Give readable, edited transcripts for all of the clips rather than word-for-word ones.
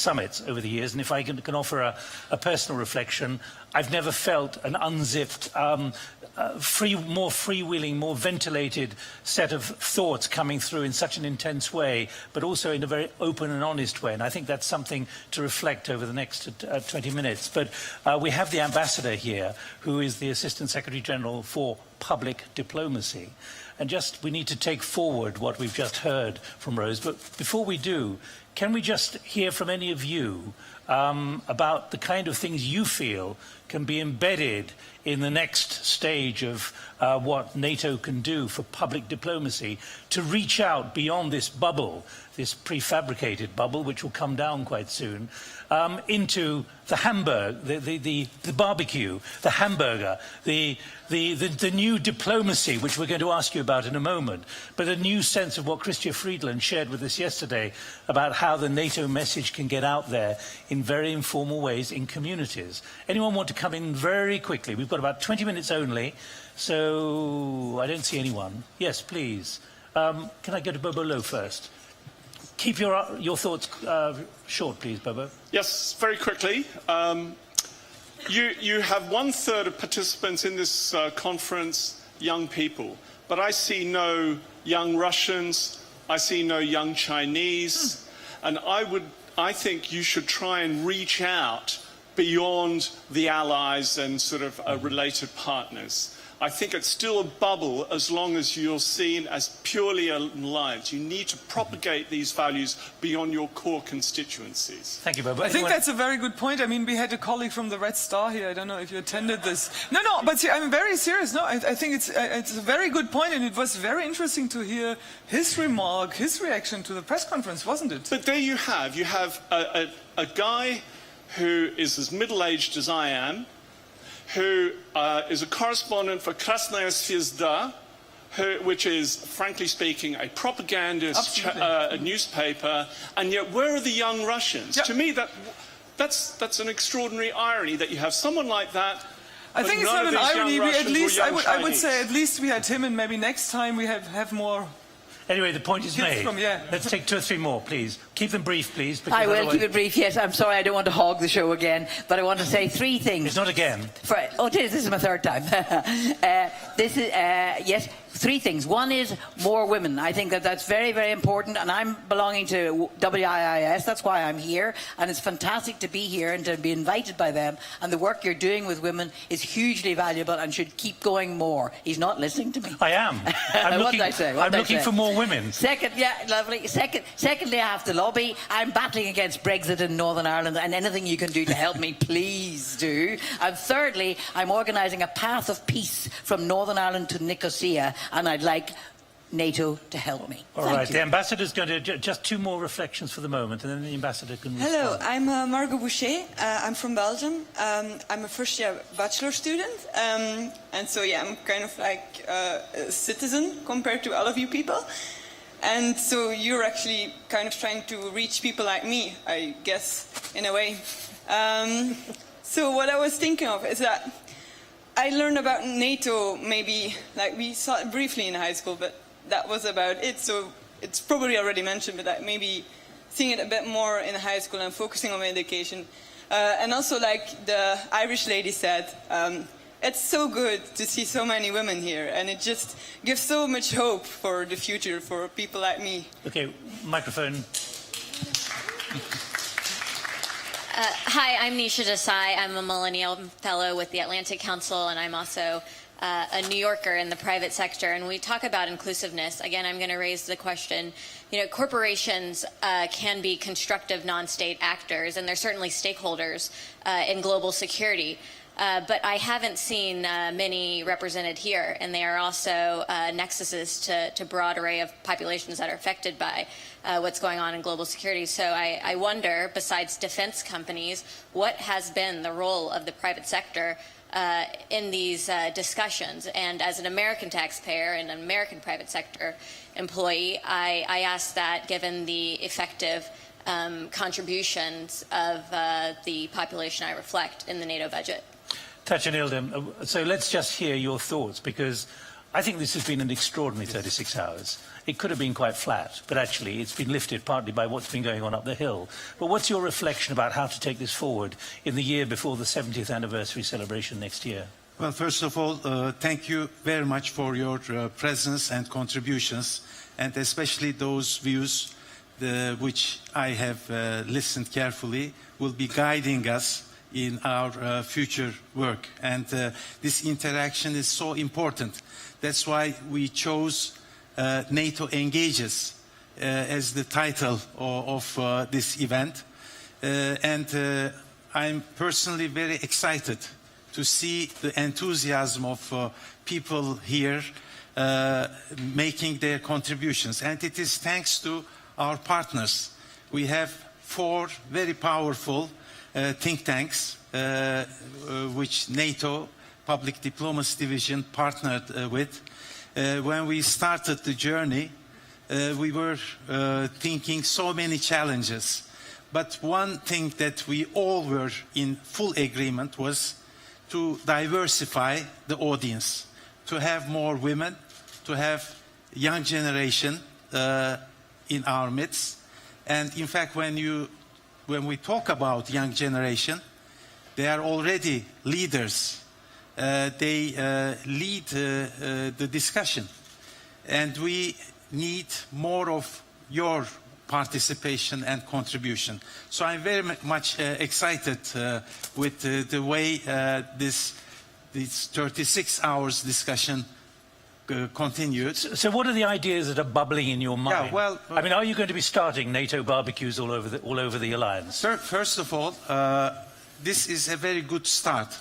summits over the years, and if I can offer a personal reflection, I've never felt an unzipped, more freewheeling, more ventilated set of thoughts coming through in such an intense way, but also in a very open and honest way. And I think that's something to reflect over the next 20 minutes. But we have the ambassador here, who is the Assistant Secretary General for Public Diplomacy. And just, we need to take forward what we've just heard from Rose. But before we do, can we just hear from any of you about the kind of things you feel can be embedded in the next stage of what NATO can do for public diplomacy to reach out beyond this bubble, this prefabricated bubble, which will come down quite soon, into the the barbecue, the hamburger, the new diplomacy, which we're going to ask you about in a moment, but a new sense of what Chrystia Friedland shared with us yesterday about how the NATO message can get out there in very informal ways in communities. Anyone want to come in very quickly? We've got about 20 minutes only, so I don't see anyone. Yes, please. Can I go to Bobo Low first? Keep your thoughts short, please, Bobo. Yes, very quickly. You have 1/3 of participants in this conference, young people, but I see no young Russians, I see no young Chinese, and I think you should try and reach out beyond the allies and sort of related partners. I think it's still a bubble as long as you're seen as purely allied. You need to propagate these values beyond your core constituencies. Thank you, Bobo. I think that's a very good point. I mean, we had a colleague from the Red Star here. I don't know if you attended this. No, but see, I'm very serious. No, I think it's a very good point, and it was very interesting to hear his remark, his reaction to the press conference, wasn't it? But there you have a guy who is as middle-aged as I am, who is a correspondent for Krasnaya Zvezda, which is, frankly speaking, a propagandist newspaper, and yet where are the young Russians? Yeah. To me, that's an extraordinary irony that you have someone like that. I think it's not an irony. I would say at least we had him, and maybe next time we have more. Anyway, the point is made. Let's take 2 or 3 more, please. Keep them brief, please. I will keep it brief, yes. I'm sorry, I don't want to hog the show again, but I want to say 3 things. It's not again. This is my 3rd time. Yes, 3 things. One is more women. I think that's very, very important, and I'm belonging to WIIS. That's why I'm here, and it's fantastic to be here and to be invited by them, and the work you're doing with women is hugely valuable and should keep going more. He's not listening to me. I am. I'm looking for more women. Secondly, I have to lobby. I'm battling against Brexit in Northern Ireland, and anything you can do to help me, please do. And thirdly, I'm organising a path of peace from Northern Ireland to Nicosia, and I'd like NATO to help me. All right, the ambassador's going to just 2 more reflections for the moment, and then the ambassador can respond. Hello, I'm Margot Boucher. I'm from Belgium. I'm a first-year bachelor student, and so yeah, I'm kind of like a citizen compared to all of you people. And so you're actually kind of trying to reach people like me, I guess, in a way. So what I was thinking of is that I learned about NATO maybe, like we saw it briefly in high school, but that was about it. So it's probably already mentioned, but that maybe seeing it a bit more in high school and focusing on my education. And also, like the Irish lady said, it's so good to see so many women here, and it just gives so much hope for the future for people like me. Okay, microphone. Hi, I'm Nisha Desai. I'm a Millennial Fellow with the Atlantic Council, and I'm also a New Yorker in the private sector. And we talk about inclusiveness. Again, I'm going to raise the question, corporations can be constructive non-state actors, and they're certainly stakeholders in global security. But I haven't seen many represented here, and they are also nexuses to broad array of populations that are affected by what's going on in global security. So I wonder, besides defense companies, what has been the role of the private sector in these discussions? And as an American taxpayer and an American private sector employee, I ask that given the effective contributions of the population I reflect in the NATO budget. Tacan, Ildem, so let's just hear your thoughts, because I think this has been an extraordinary 36 hours. It could have been quite flat, but actually it's been lifted partly by what's been going on up the hill. But what's your reflection about how to take this forward in the year before the 70th anniversary celebration next year? Well, first of all, thank you very much for your presence and contributions, and especially those views which I have listened carefully will be guiding us in our future work. And this interaction is so important. That's why we chose NATO Engages as the title of this event. And I'm personally very excited to see the enthusiasm of people here making their contributions. And it is thanks to our partners. We have 4 very powerful think tanks which NATO Public Diplomacy Division partnered with. When we started the journey, we were thinking so many challenges. But one thing that we all were in full agreement was to diversify the audience, to have more women, to have young generation in our midst. And in fact, when we talk about young generation, they are already leaders. They lead the discussion. And we need more of your participation and contribution. So I'm very much excited with the way this 36 hours discussion continued. So what are the ideas that are bubbling in your mind? Yeah, well, I mean, are you going to be starting NATO barbecues all over the alliance? First of all, this is a very good start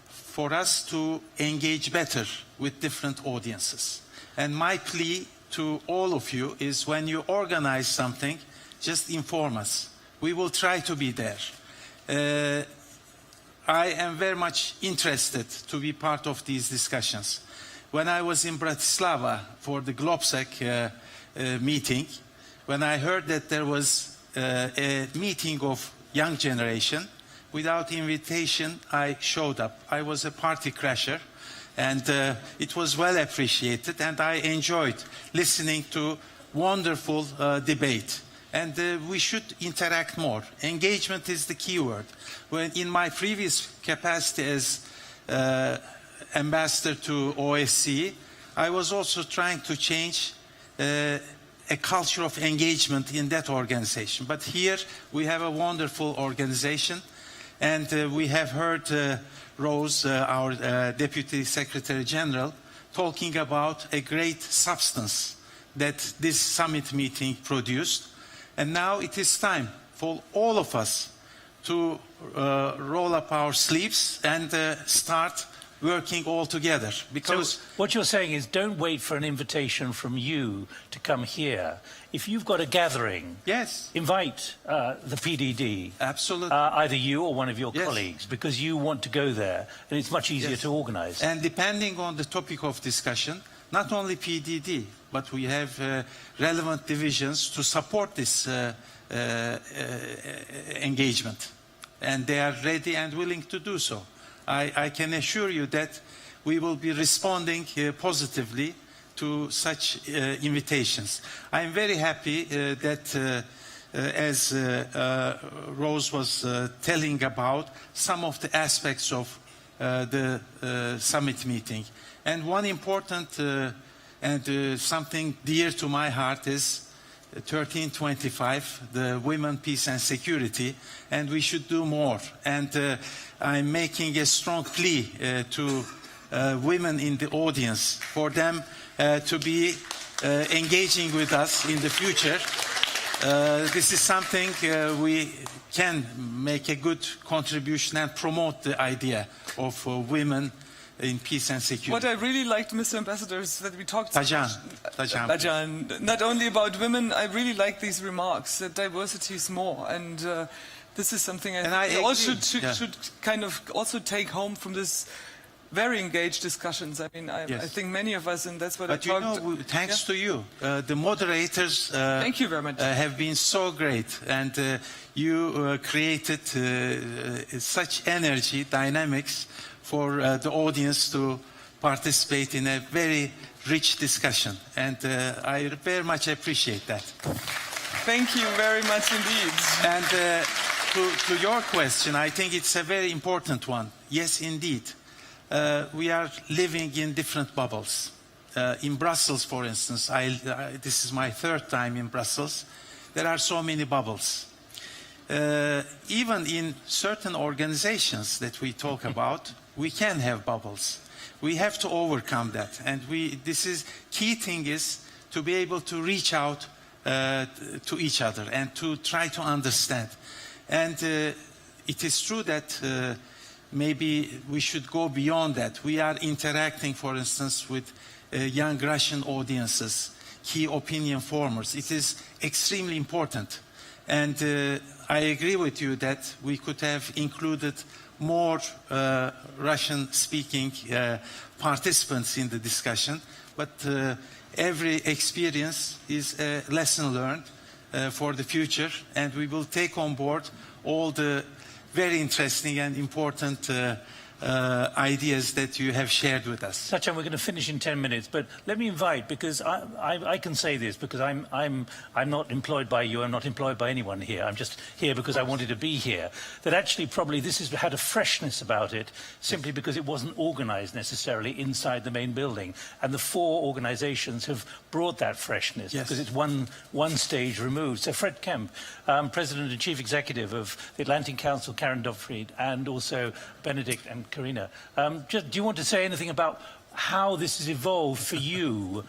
for us to engage better with different audiences. And my plea to all of you is, when you organize something, just inform us. We will try to be there. I am very much interested to be part of these discussions. When I was in Bratislava for the Globsec meeting, when I heard that there was a meeting of young generation, without invitation, I showed up. I was a party crasher, and it was well appreciated, and I enjoyed listening to wonderful debate. And we should interact more. Engagement is the key word. When in my previous capacity as ambassador to OSCE, I was also trying to change a culture of engagement in that organization. But here we have a wonderful organization, and we have heard Rose, our Deputy Secretary General, talking about a great substance that this summit meeting produced. And now it is time for all of us to roll up our sleeves and start working all together. Because so what you're saying is, don't wait for an invitation from you to come here. If you've got a gathering, yes, invite the PDD. Absolutely. Either you or one of your yes. colleagues, because you want to go there, and it's much easier yes. to organize. And depending on the topic of discussion, not only PDD, but we have relevant divisions to support this engagement. And they are ready and willing to do so. I can assure you that we will be responding positively to such invitations. I am very happy that, as Rose was telling about, some of the aspects of the summit meeting. And one important and something dear to my heart is 1325, the Women, Peace and Security, and we should do more. And I'm making a strong plea to women in the audience for them to be engaging with us in the future. This is something we can make a good contribution and promote the idea of women in peace and security. What I really liked, Mr. Ambassador, is that we talked Tacan. not only about women. I really like these remarks, that diversity is more, and this is something I think we all should kind of also take home from this very engaged discussions. I mean, I think many of us, and that's what but I talked. But thanks to you, the moderators thank you very much. Have been so great, and you created such energy, dynamics for the audience to participate in a very rich discussion, and I very much appreciate that. Thank you very much indeed. And to your question, I think it's a very important one. Yes, indeed. We are living in different bubbles. In Brussels, for instance, this is my third time in Brussels, there are so many bubbles. Even in certain organizations that we talk about, we can have bubbles. We have to overcome that. And key thing is to be able to reach out to each other and to try to understand. And it is true that maybe we should go beyond that. We are interacting, for instance, with young Russian audiences, key opinion formers. It is extremely important. And I agree with you that we could have included more Russian-speaking participants in the discussion. But every experience is a lesson learned for the future, and we will take on board all the very interesting and important ideas that you have shared with us. Tacan, we're going to finish in 10 minutes, but let me invite, because I can say this, because I'm not employed by you, I'm not employed by anyone here, I'm just here because I wanted to be here, that actually probably this has had a freshness about it, simply because it wasn't organised necessarily inside the main building, and the 4 organisations have brought that freshness, because it's one stage removed. So Fred Kemp, President and Chief Executive of the Atlantic Council, Karen Dofried, and also Benedict and Karina. Do you want to say anything about how this has evolved for you?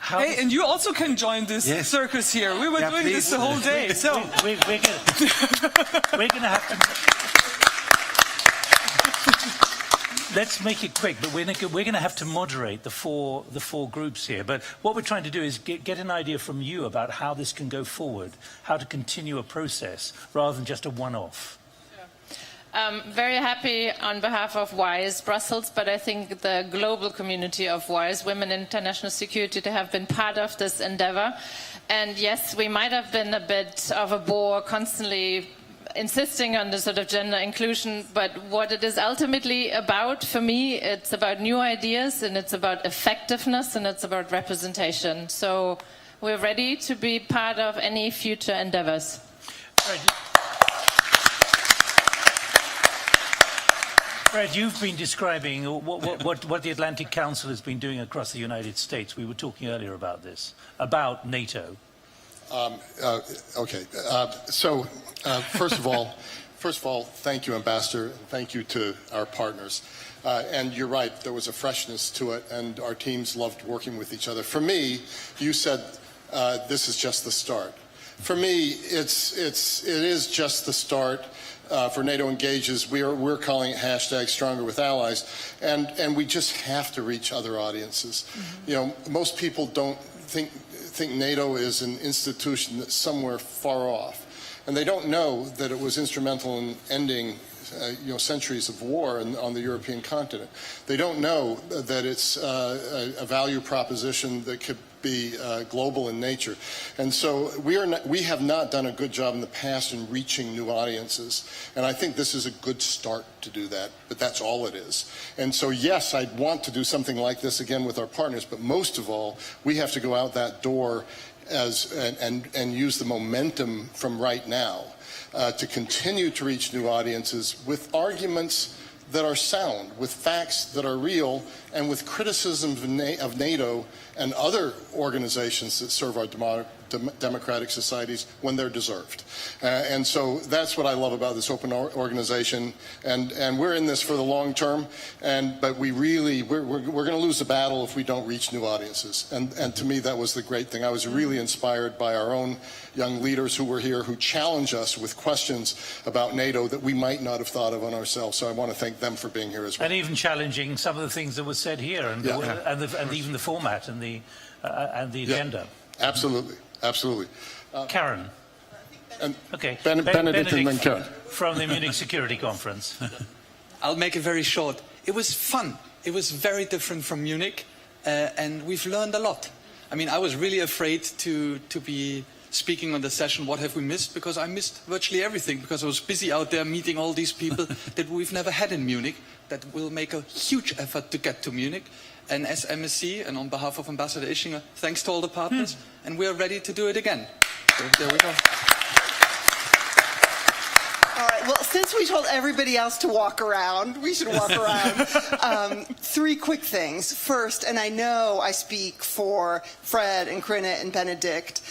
Hey, and you also can join this circus here. We were doing this the whole day. So we're going to have to... Let's make it quick, but we're going to have to moderate the four groups here. But what we're trying to do is get an idea from you about how this can go forward, how to continue a process rather than just a one-off. Very happy on behalf of WISE Brussels, but I think the global community of WISE, Women in International Security, to have been part of this endeavor. And yes, we might have been a bit of a bore constantly insisting on the sort of gender inclusion, but what it is ultimately about, for me, it's about new ideas, and it's about effectiveness, and it's about representation. So we're ready to be part of any future endeavors. Fred, you've been describing what the Atlantic Council has been doing across the United States. We were talking earlier about this, about NATO. Okay. First of all, thank you, Ambassador. Thank you to our partners. And you're right, there was a freshness to it, and our teams loved working with each other. For me, you said this is just the start. For me, it is just the start. For NATO Engages, we're calling it #Stronger with Allies, and we just have to reach other audiences. Mm-hmm. You know, most people don't think NATO is an institution that's somewhere far off, and they don't know that it was instrumental in ending centuries of war on the European continent. They don't know that it's a value proposition that could be global in nature. And so we have not done a good job in the past in reaching new audiences. And I think this is a good start to do that, but that's all it is. And so yes, I'd want to do something like this again with our partners, but most of all, we have to go out that door and use the momentum from right now to continue to reach new audiences with arguments that are sound, with facts that are real, and with criticism of NATO and other organizations that serve our democratic societies when they're deserved. And so that's what I love about this open organization. And we're in this for the long term, but we're going to lose the battle if we don't reach new audiences. And to me, that was the great thing. I was really inspired by our own young leaders who were here, who challenge us with questions about NATO that we might not have thought of on ourselves. So I want to thank them for being here as well. And even challenging some of the things that were said here, and even the format and the agenda. Absolutely. Absolutely. Karen. Okay. Benedict and then Karen. From the Munich Security Conference. I'll make it very short. It was fun. It was very different from Munich, and we've learned a lot. I mean, I was really afraid to be speaking on the session, what have we missed? Because I missed virtually everything, because I was busy out there meeting all these people that we've never had in Munich, that will make a huge effort to get to Munich. And as MSC, and on behalf of Ambassador Ischinger, thanks to all the partners, and we are ready to do it again. So there we go. All right, well, since we told everybody else to walk around, we should walk around. 3 quick things. First, and I know I speak for Fred and Corinna and Benedict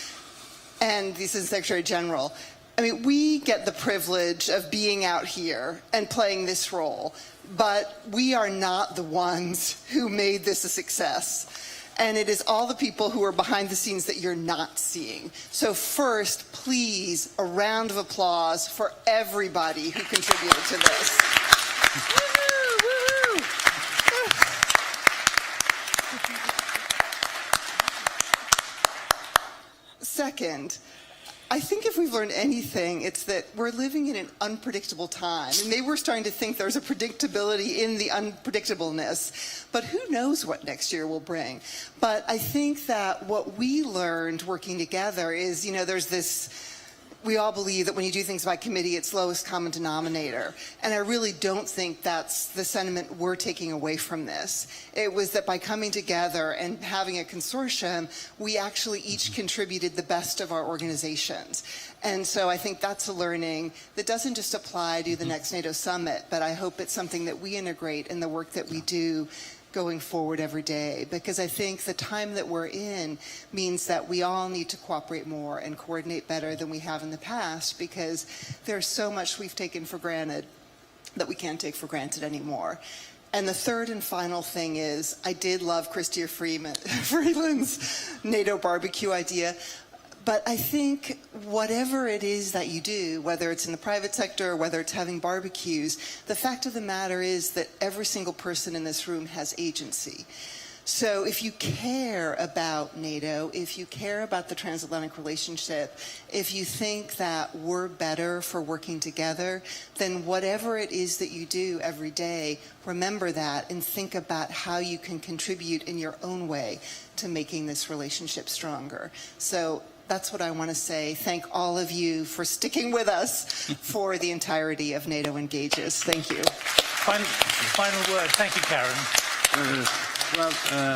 and the Assistant Secretary General. I mean, we get the privilege of being out here and playing this role, but we are not the ones who made this a success. And it is all the people who are behind the scenes that you're not seeing. So first, please, a round of applause for everybody who contributed to this. Woo-hoo, woo-hoo. Second, I think if we've learned anything, it's that we're living in an unpredictable time. And maybe we're starting to think there's a predictability in the unpredictableness. But who knows what next year will bring? But I think that what we learned working together is, you know, there's this, we all believe that when you do things by committee, it's lowest common denominator. And I really don't think that's the sentiment we're taking away from this. It was that by coming together and having a consortium, we actually each contributed the best of our organizations. And so I think that's a learning that doesn't just apply to the next NATO summit, but I hope it's something that we integrate in the work that we do going forward every day, because I think the time that we're in means that we all need to cooperate more and coordinate better than we have in the past, because there's so much we've taken for granted that we can't take for granted anymore. And the third and final thing is, I did love Chrystia Freeland's NATO barbecue idea. But I think whatever it is that you do, whether it's in the private sector or whether it's having barbecues, the fact of the matter is that every single person in this room has agency. So if you care about NATO, if you care about the transatlantic relationship, if you think that we're better for working together, then whatever it is that you do every day, remember that and think about how you can contribute in your own way to making this relationship stronger. So that's what I want to say. Thank all of you for sticking with us for the entirety of NATO Engages. Thank you. Final word. Thank you, Karen.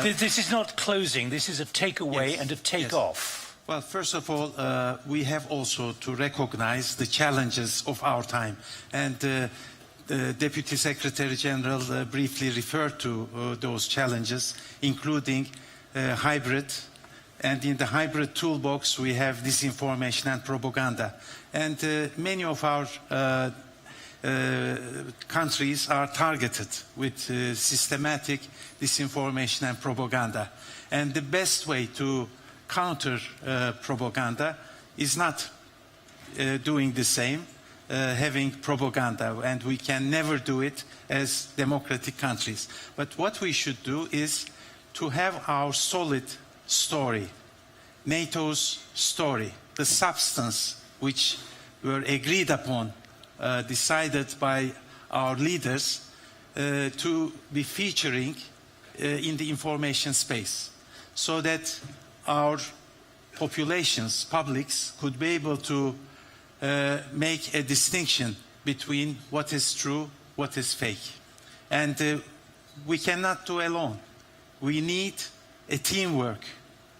This is not closing. This is a takeaway Yes. and a take-off. Well, first of all, we have also to recognize the challenges of our time. And the Deputy Secretary General briefly referred to those challenges, including hybrid. And in the hybrid toolbox, we have disinformation and propaganda. And many of our countries are targeted with systematic disinformation and propaganda. And the best way to counter propaganda is not doing the same, having propaganda, and we can never do it as democratic countries. But what we should do is to have our solid story, NATO's story, the substance which were agreed upon, decided by our leaders, to be featuring in the information space, so that our populations, publics, could be able to make a distinction between what is true, what is fake. And we cannot do alone. We need a teamwork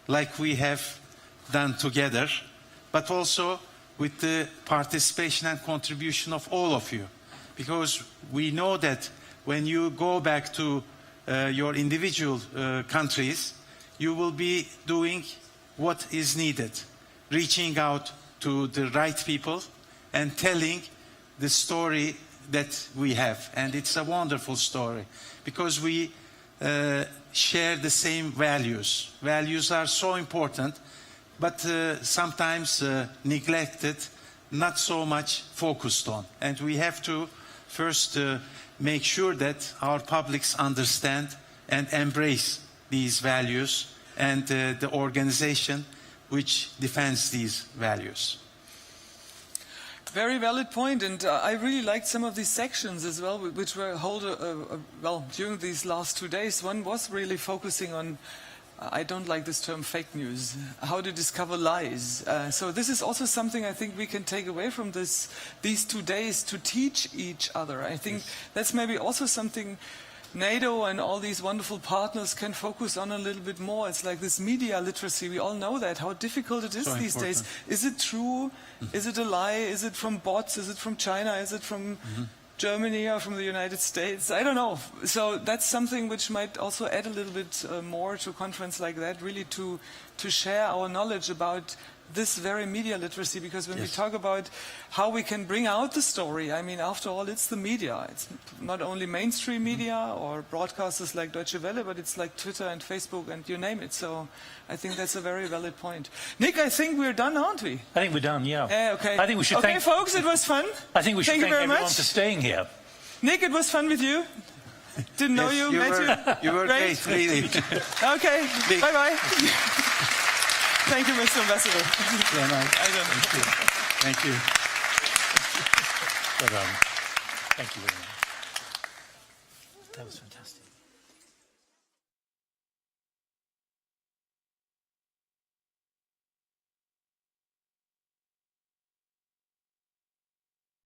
like we have done together, but also with the participation and contribution of all of you. Because we know that when you go back to your individual countries, you will be doing what is needed, reaching out to the right people and telling the story that we have. And it's a wonderful story, because we share the same values. Values are so important, but sometimes neglected, not so much focused on. And we have to first make sure that our publics understand and embrace these values, and the organization which defends these values. Very valid point, and I really liked some of these sections as well, which were held well during these last 2 days. One was really focusing on I don't like this term fake news, how to discover lies. So this is also something I think we can take away from these 2 days to teach each other. I think that's maybe also something NATO and all these wonderful partners can focus on a little bit more. It's like this media literacy. We all know that, how difficult it is So these days. Is it true? Is it a lie? Is it from bots? Is it from China? Is it from Germany or from the United States? I don't know. So that's something which might also add a little bit more to a conference like that, really to share our knowledge about this very media literacy, because when we talk about how we can bring out the story, I mean, after all, it's the media. It's not only mainstream media or broadcasters like Deutsche Welle, but it's like Twitter and Facebook and you name it. So I think that's a very valid point. Nick, I think we're done, aren't we? I think we're done, yeah. Okay. I think we should okay, thank... folks, it was fun. I think we should Thank you thank very everyone much. for staying here. Nick, it was fun with you. Didn't know you, met you. You were great, really. Okay, bye-bye. Thank you, Mr. Ambassador. Yeah, no, I don't know. thank you. But, thank you very much. That was fantastic.